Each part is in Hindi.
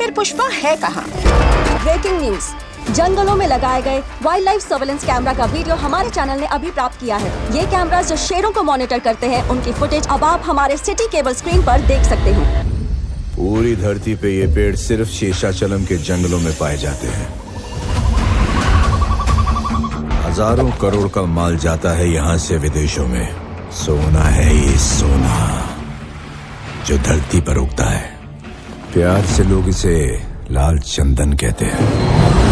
आखिर पुष्पा है कहाँ? ब्रेकिंग न्यूज, जंगलों में लगाए गए वाइल्ड लाइफ सर्वेलेंस कैमरा का वीडियो हमारे चैनल ने अभी प्राप्त किया है। ये कैमरा जो शेरों को मॉनिटर करते हैं, उनकी फुटेज अब आप हमारे सिटी केबल स्क्रीन पर देख सकते हो। पूरी धरती पे ये पेड़ सिर्फ शेषाचलम के जंगलों में पाए जाते हैं। हजारों करोड़ का माल जाता है यहाँ से विदेशों में। सोना है ये सोना जो धरती पर उगता है। प्यार से लोग इसे लाल चंदन कहते हैं।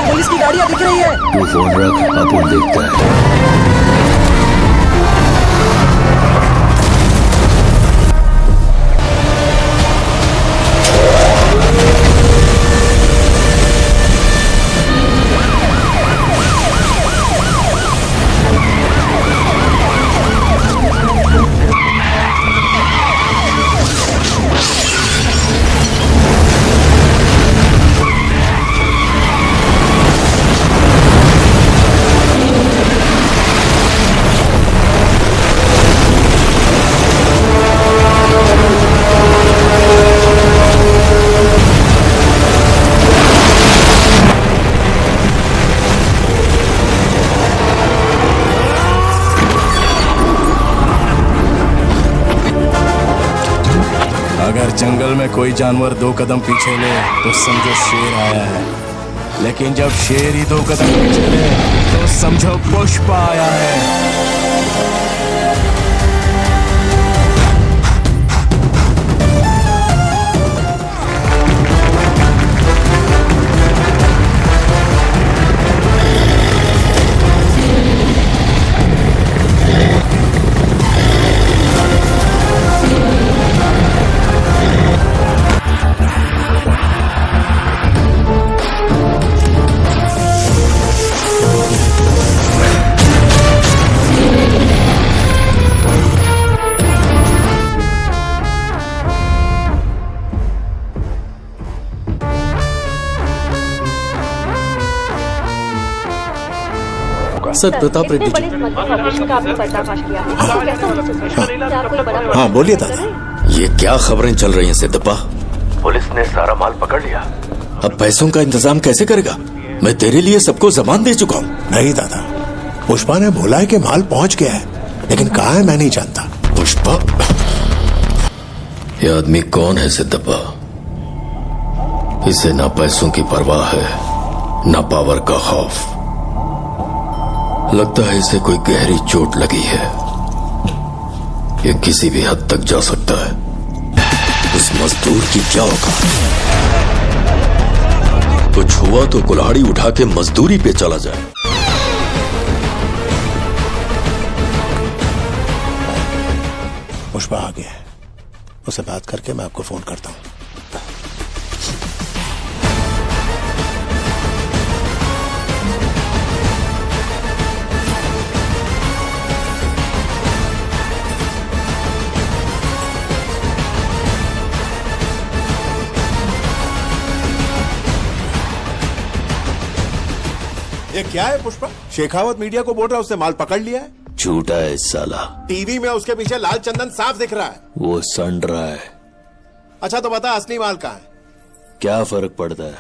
पुलिस की गाड़ियां दिख रही है। तू फोन रख, अपन देखता है। अगर जंगल में कोई जानवर 2 कदम पीछे ले तो समझो शेर आया है, लेकिन जब शेर ही 2 कदम पीछे ले तो समझो पुष्पा आया है। सर प्रताप रेड्डी जी। हाँ बोलिए दादा। ये क्या खबरें चल रही हैं सिद्धप्पा? पुलिस ने सारा माल पकड़ लिया। अब पैसों का इंतजाम कैसे करेगा? मैं तेरे लिए सबको जमान दे चुका हूँ। नहीं दादा, पुष्पा ने बोला है कि माल पहुंच गया है, लेकिन कहाँ है मैं नहीं जानता। पुष्पा? ये आदमी कौन है सिद्धप्पा? इसे ना पैसों की परवाह है, ना पावर का खौफ। लगता है इसे कोई गहरी चोट लगी है। ये किसी भी हद तक जा सकता है। उस मजदूर की क्या औकात? कुछ हुआ तो कुल्हाड़ी उठा के मजदूरी पे चला जाए। पुष्पा आ गया है, उससे बात करके मैं आपको फोन करता हूँ। ये क्या है पुष्पा? शेखावत मीडिया को बोल रहा है उसने माल पकड़ लिया है। झूठा है साला। टीवी में उसके पीछे लाल चंदन साफ दिख रहा है। वो संड रहा है। अच्छा तो बता असली माल कहाँ है? क्या फर्क पड़ता है?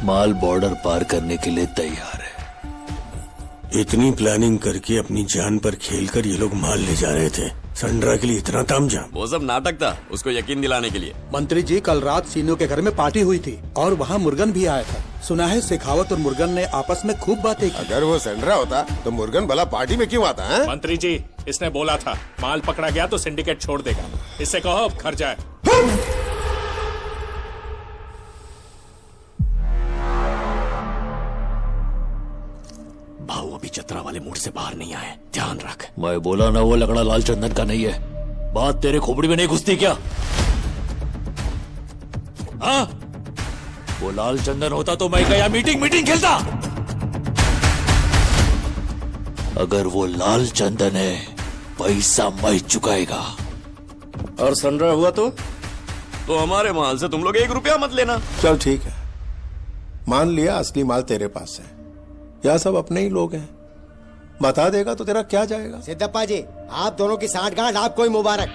माल बॉर्डर पार करने के लिए तैयार है। इतनी प्लानिंग करके अपनी जान पर खेलकर ये लोग माल ले जा रहे थे। संड्रा के लिए इतना तामझाम। वो सब नाटक था, उसको यकीन दिलाने के लिए। मंत्री जी, कल रात सीनू के घर में पार्टी हुई थी और वहाँ मुर्गन भी आया था। सुना है शेखावत और मुर्गन ने आपस में खूब बातें की। अगर वो सेंड्रा होता तो मुर्गन भला पार्टी में क्यों आता है? मंत्री जी, इसने बोला था माल पकड़ा गया तो सिंडिकेट छोड़ देगा। इससे कहो अब घर जाए। भाऊ अभी चतरा वाले मूड से बाहर नहीं आए, ध्यान रख। मैं बोला ना वो लकड़ा लाल चंदन का नहीं है। बात तेरे खोपड़ी में नहीं घुसती क्या? हाँ? वो लाल चंदन होता तो मैं क्या मीटिंग खेलता? अगर वो लाल चंदन है, पैसा मैं चुकाएगा। और संड्रा हुआ तो हमारे माल से तुम लोग 1 रुपया मत लेना। चल ठीक है, मान लिया असली माल तेरे पास है। यह सब अपने ही लोग हैं, बता देगा तो तेरा क्या जाएगा? सिद्धप्पा जी, आप दोनों की साठगांठ आपको ही मुबारक,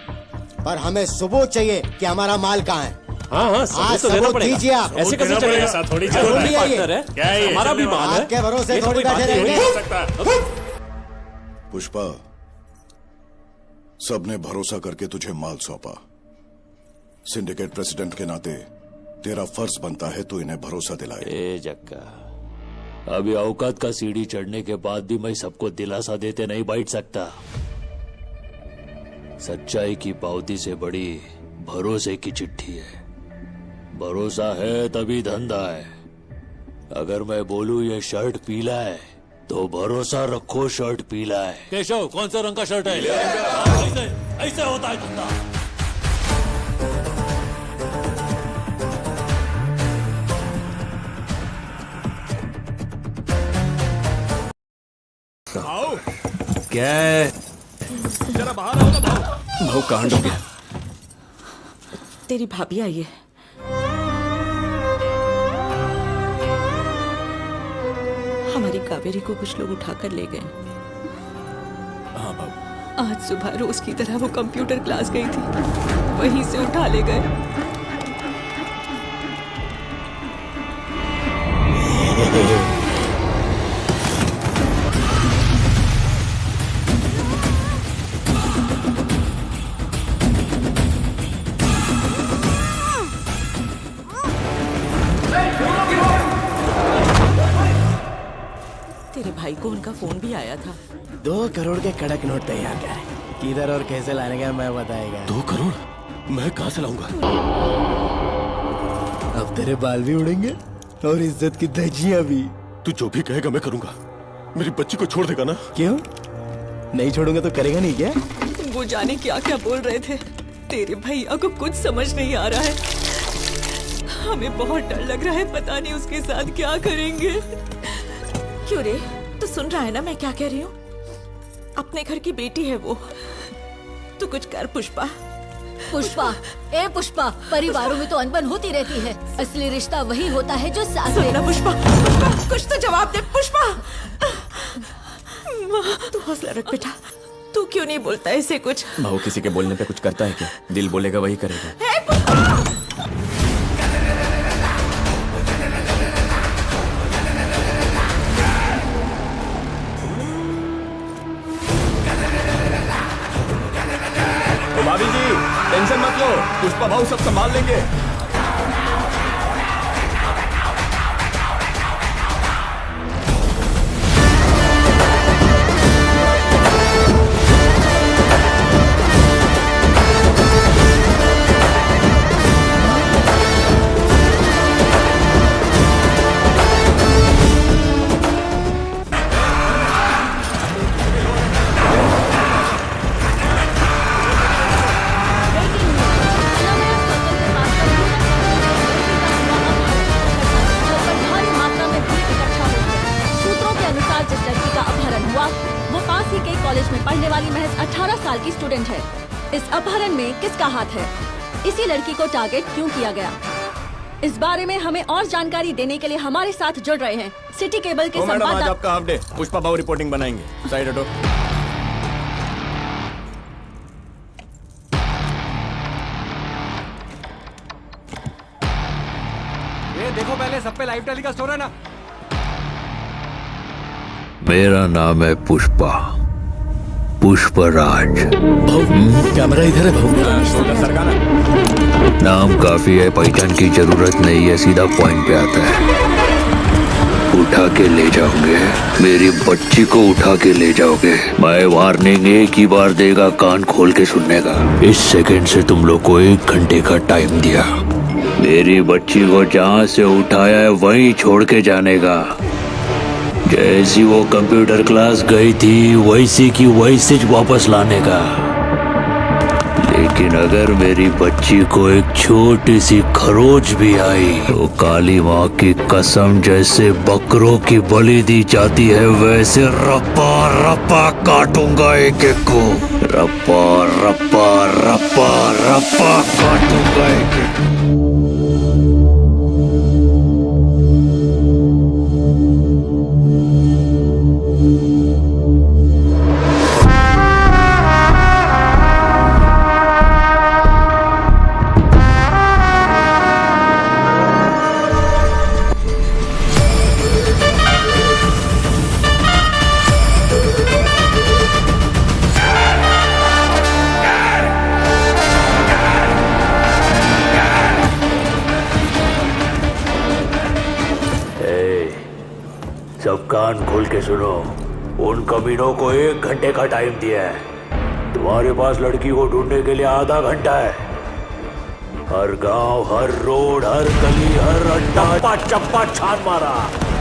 पर हमें सबूत चाहिए कि हमारा माल कहाँ है। हाँ, सबूत दीजिए आप। ऐसे कैसे चलेगा? ऐसा थोड़ी चलता है। क्या है ये? हमारा भी माल है। आपके भरोसे थोड़ी बैठे रहेंगे। पुष्पा, सबने भरोसा करके तुझे माल सौंपा। सिंडिकेट प्रेसिडेंट के नाते तेरा फर्ज बनता है तू इन्हें भरोसा दिलाए। ए जक्का, अभी औकात का सीढ़ी चढ़ने के बाद भी मैं सबको दिलासा देते नहीं बैठ सकता। सच्चाई की पावती से बड़ी भरोसे की चिट्ठी है। भरोसा है तभी धंधा है। अगर मैं बोलूं ये शर्ट पीला है तो भरोसा रखो शर्ट पीला है। केशव, कौन सा रंग का शर्ट है? ऐसे होता है धंधा। क्या है? जरा बाहर आओ ना भाऊ। भाऊ कांड हो गया। तेरी भाभी आई है। हमारी कावेरी को कुछ लोग उठाकर ले गए। हाँ भाऊ। आज सुबह रोज की तरह वो कंप्यूटर क्लास गई थी, वहीं से उठा ले गए। तेरे भाई को उनका फोन भी आया था। 2 करोड़ के कड़क नोट तैयार कर। किधर और कैसे लाने का मैं बताएगा। 2 करोड़ मैं कहां से लाऊंगा? अब तेरे बाल भी उड़ेंगे और इज्जत की धज्जियां भी। तू जो भी कहेगा मैं करूंगा। मेरी बच्ची को छोड़ देगा ना? क्यों नहीं छोड़ूंगा तो करेगा नहीं क्या? वो जाने क्या क्या बोल रहे थे। तेरे भैया को कुछ समझ नहीं आ रहा है। हमें बहुत डर लग रहा है, पता नहीं उसके साथ क्या करेंगे। क्यों रे, तू सुन रहा है ना मैं क्या कह रही हूँ? अपने घर की बेटी है वो, तू कुछ कर पुष्पा। पुष्पा, ए पुष्पा, परिवारों में तो अनबन होती रहती है। असली रिश्ता वही होता है जो साथ सुन ना पुष्पा, पुष्पा, कुछ तो जवाब दे पुष्पा। तू हौसला रख बेटा। तू क्यों नहीं बोलता ऐसे कुछ? भाऊ किसी के बोलने पे कुछ करता है क्या? दिल बोलेगा वही करेगा। भाभी जी टेंशन मत लो, पुष्पा भाऊ सब संभाल लेंगे। कॉलेज में पढ़ने वाली महज 18 साल की स्टूडेंट है। इस अपहरण में किसका हाथ है? इसी लड़की को टारगेट क्यों किया गया? इस बारे में हमें और जानकारी देने के लिए हमारे साथ जुड़ रहे हैं सिटी केबल के संवाददाता। आपका हाफ डे, पुष्पा भाऊ रिपोर्टिंग बनाएंगे। साइड हटो। ये देखो पहले सब पे लाइव टेलीकास्ट हो रहा है ना? मेरा नाम है पुष्पा, पुष्पराज। कैमरा इधर है भाऊ। नाम काफी है, पहचान की जरूरत नहीं है, सीधा पॉइंट पे आता है। उठा के ले जाओगे मेरी बच्ची को, उठा के ले जाओगे। मैं वार्निंग एक ही बार देगा, कान खोल के सुनने का। इस सेकंड से तुम लोग को 1 घंटे का टाइम दिया। मेरी बच्ची को जहाँ से उठाया है वहीं छोड़ के जाने का। जैसी वो कंप्यूटर क्लास गई थी वैसी की वैसे वापस लाने का। लेकिन अगर मेरी बच्ची को एक छोटी सी खरोच भी आई तो काली माँ की कसम, जैसे बकरों की बलि दी जाती है वैसे रप्पा रप्पा काटूंगा एक एक को। रप्पा रप्पा रप्पा रप्पा काटूंगा एक एक को। सब कान खोल के सुनो, उन कमीनों को 1 घंटे का टाइम दिया है। तुम्हारे पास लड़की को ढूंढने के लिए आधा घंटा है। हर गांव, हर रोड, हर गली, हर अड्डा चप्पा चप्पा छान मारा,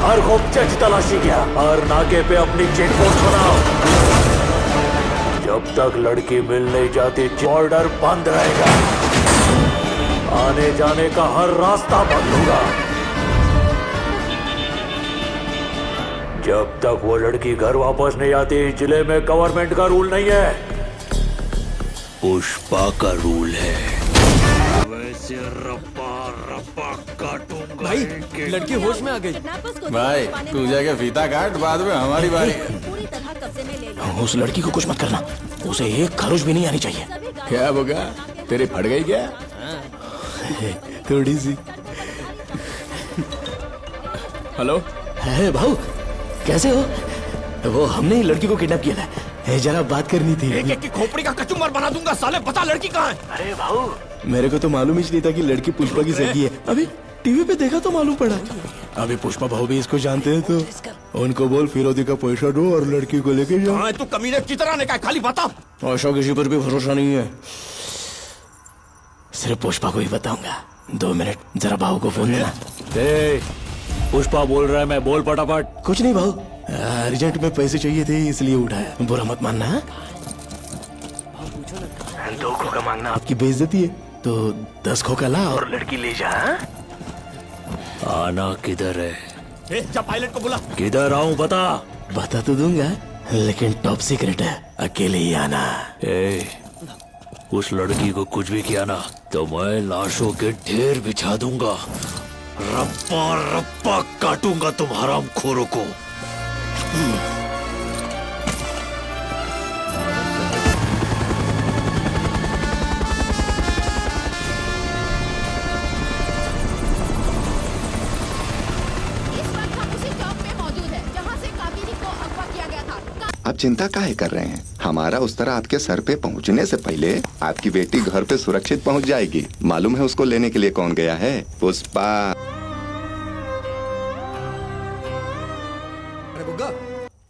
हर खोपचे की तलाशी किया, हर नाके पे अपनी चेक पोस्ट बनाओ। जब तक लड़की मिल नहीं जाती बॉर्डर बंद रहेगा, आने जाने का हर रास्ता बंद होगा। जब तक वो लड़की घर वापस नहीं आती, जिले में गवर्नमेंट का रूल नहीं है, पुष्पा का रूल है। वैसे रप्पा रप्पा काटूंगा। भाई लड़की होश में आ गई। भाई तू जाके फीता काट, बाद में हमारी बारी। पूरी तरह कब्जे में ले लो। उस लड़की को कुछ मत करना, उसे एक खरोच भी नहीं आनी चाहिए। क्या बोगा, तेरी फट गई क्या? थोड़ी सी। हेलो है भाऊ, कैसे हो? वो हमने ही लड़की को किडनैप किया था, जरा बात करनी थी। एक एक की खोपड़ी का कचुम्बर बना दूंगा साले। बता लड़की कहाँ है? अरे भाऊ, मेरे को तो मालूम ही नहीं था कि लड़की पुष्पा की सगी है। अभी टीवी पे देखा तो मालूम पड़ा। अभी पुष्पा भाऊ भी इसको जानते हैं, तो उनको बोल फिरोदी का पैसा दो और लड़की को लेके जाओ। हाँ, तू कमीने चितराने का खाली बता। आशा किसी पर भी भरोसा नहीं है, सिर्फ पुष्पा को ही बताऊंगा। 2 मिनट, जरा भाऊ को फोन देना। पुष्पा बोल रहा है, मैं बोल फटाफट। कुछ नहीं भाऊ, अर्जेंट में पैसे चाहिए थे इसलिए उठाया। बुरा मत मानना। 2 खोखा मांगना आपकी बेइज्जती है, तो 10 खोखा ला और लड़की ले जा। आना किधर है? जा पायलट को बुला। किधर आऊं बता तो दूंगा, लेकिन टॉप सीक्रेट है, अकेले ही आना। उस लड़की को कुछ भी किया ना तो मैं लाशों के ढेर बिछा दूंगा। रप्पा रप्पा काटूंगा तुम हरामखोरों को। आप चिंता काहे कर रहे हैं? हमारा उस तरह आपके सर पे पहुंचने से पहले आपकी बेटी घर पे सुरक्षित पहुंच जाएगी। मालूम है उसको लेने के लिए कौन गया है? पुष्पा। अरे बुग्गा,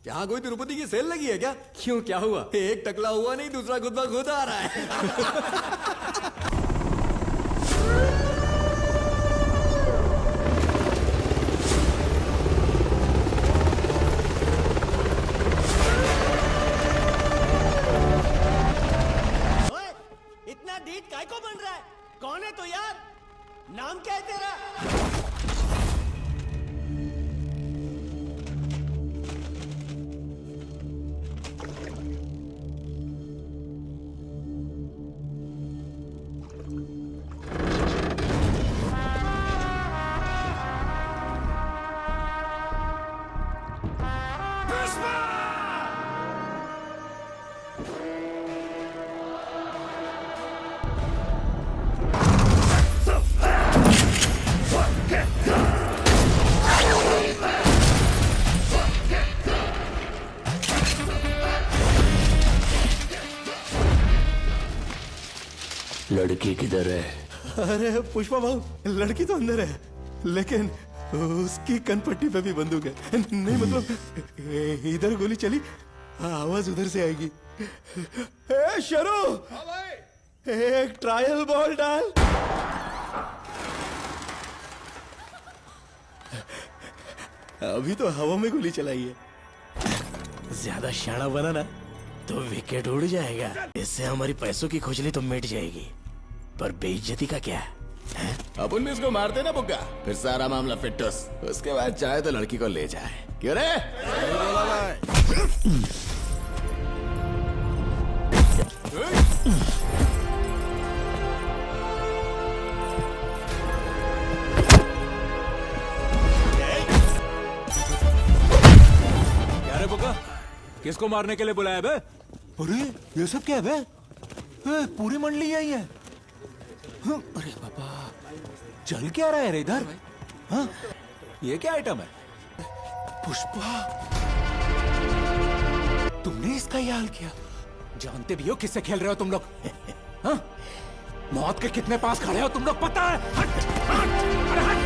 यहाँ कोई तिरुपति की सेल लगी है क्या? क्यों, क्या हुआ? एक टकला हुआ नहीं, दूसरा खुद ब खुद आ रहा है। काय को बन रहा है? कौन है तो यार? नाम क्या है तेरा? लड़की किधर है? अरे पुष्पा भाऊ, लड़की तो अंदर है, लेकिन उसकी कनपट्टी पे भी बंदूक है। नहीं मतलब इधर गोली चली, आवाज उधर से आएगी। ए शरू, एक ट्रायल बॉल डाल। अभी तो हवा में गोली चलाई है। ज्यादा शाना बना ना तो विकेट उड़ जाएगा। इससे हमारी पैसों की खुजली तो मिट जाएगी, पर बेइज्जती का क्या है? अपन भी इसको मारते ना बुग्गा, फिर सारा मामला फिटस। उसके बाद चाहे तो लड़की को ले जाए। क्यों रे? क्या रे बुग्गा, किसको मारने के लिए बुलाया बे? अरे ये सब क्या है बे? पूरी मंडली आई है। अरे बाबा, चल क्या रहा है रे इधर? हाँ, ये क्या आइटम है? पुष्पा, तुमने इसका ये हाल किया? जानते भी हो किससे खेल रहे हो तुम लोग? हाँ? मौत के कितने पास खड़े हो तुम लोग, पता है? हट, हट, अरे हट।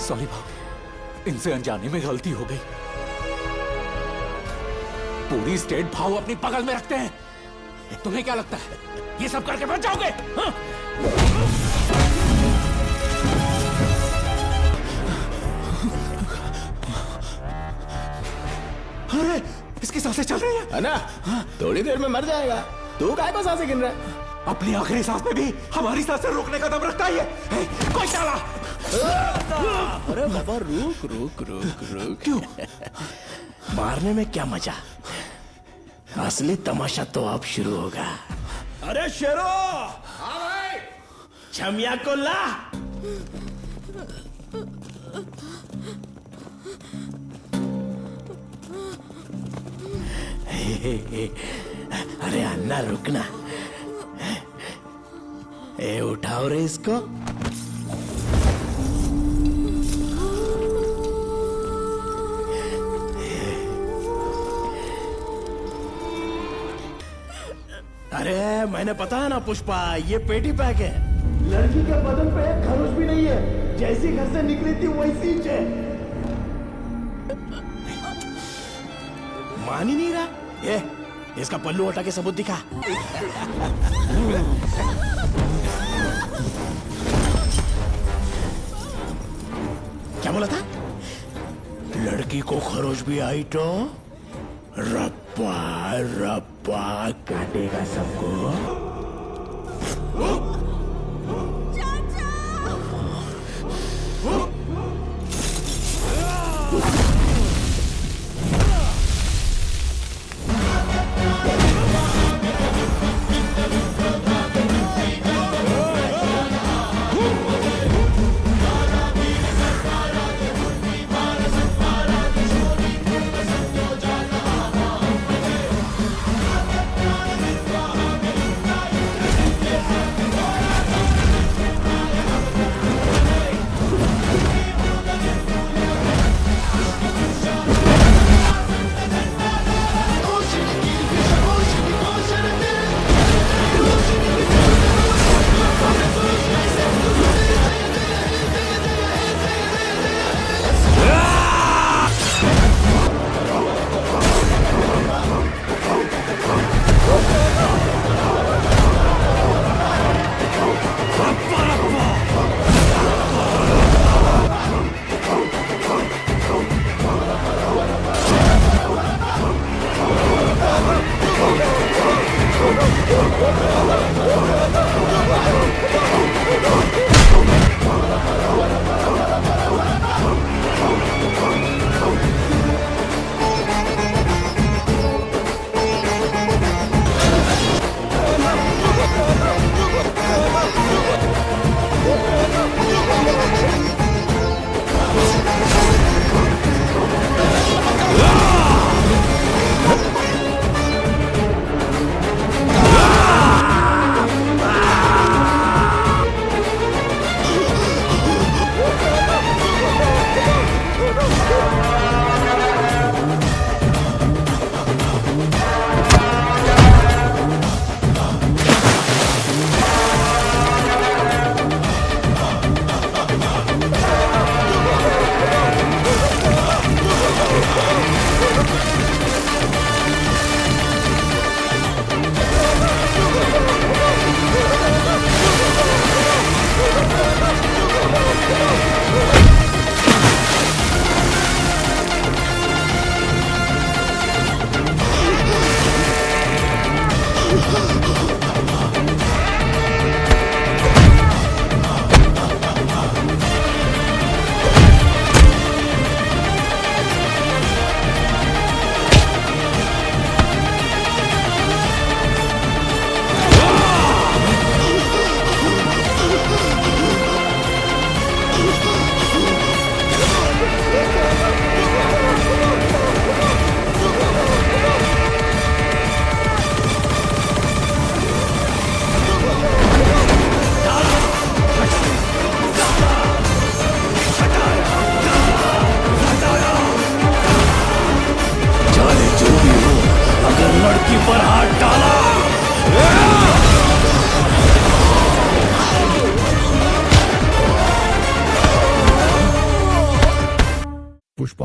सॉरी भाव, इनसे अनजाने में गलती हो गई। पूरी स्टेट भाव अपनी बगल में रखते हैं। तुम्हें क्या लगता है ये सब करके बच जाओगे? हाँ? अरे इसकी सांसें चल रही है ना? थोड़ी देर में मर जाएगा। तू काय को सांसें गिन रहा है? अपनी आखिरी सांस में भी हमारी सांसें रोकने का दम रखता ही है। कोई चला। अरे बाबा रुक रुक रुक रुक। क्यों? मारने में क्या मजा, असली तमाशा तो अब शुरू होगा। अरे शेरो, हाँ भाई, छमिया को ला। अरे अन्ना रुकना। ए उठाओ रे इसको। अरे मैंने पता है ना पुष्पा, ये पेटी पैक है। लड़की के बदन पे एक खरोच भी नहीं है। जैसी घर से निकली थी वैसी ही है। मान ही नहीं रहा। ये इसका पल्लू हटा के सबूत दिखा। क्या बोला था? लड़की को खरोच भी आई तो रप्पा रप्पा काटेगा सबको।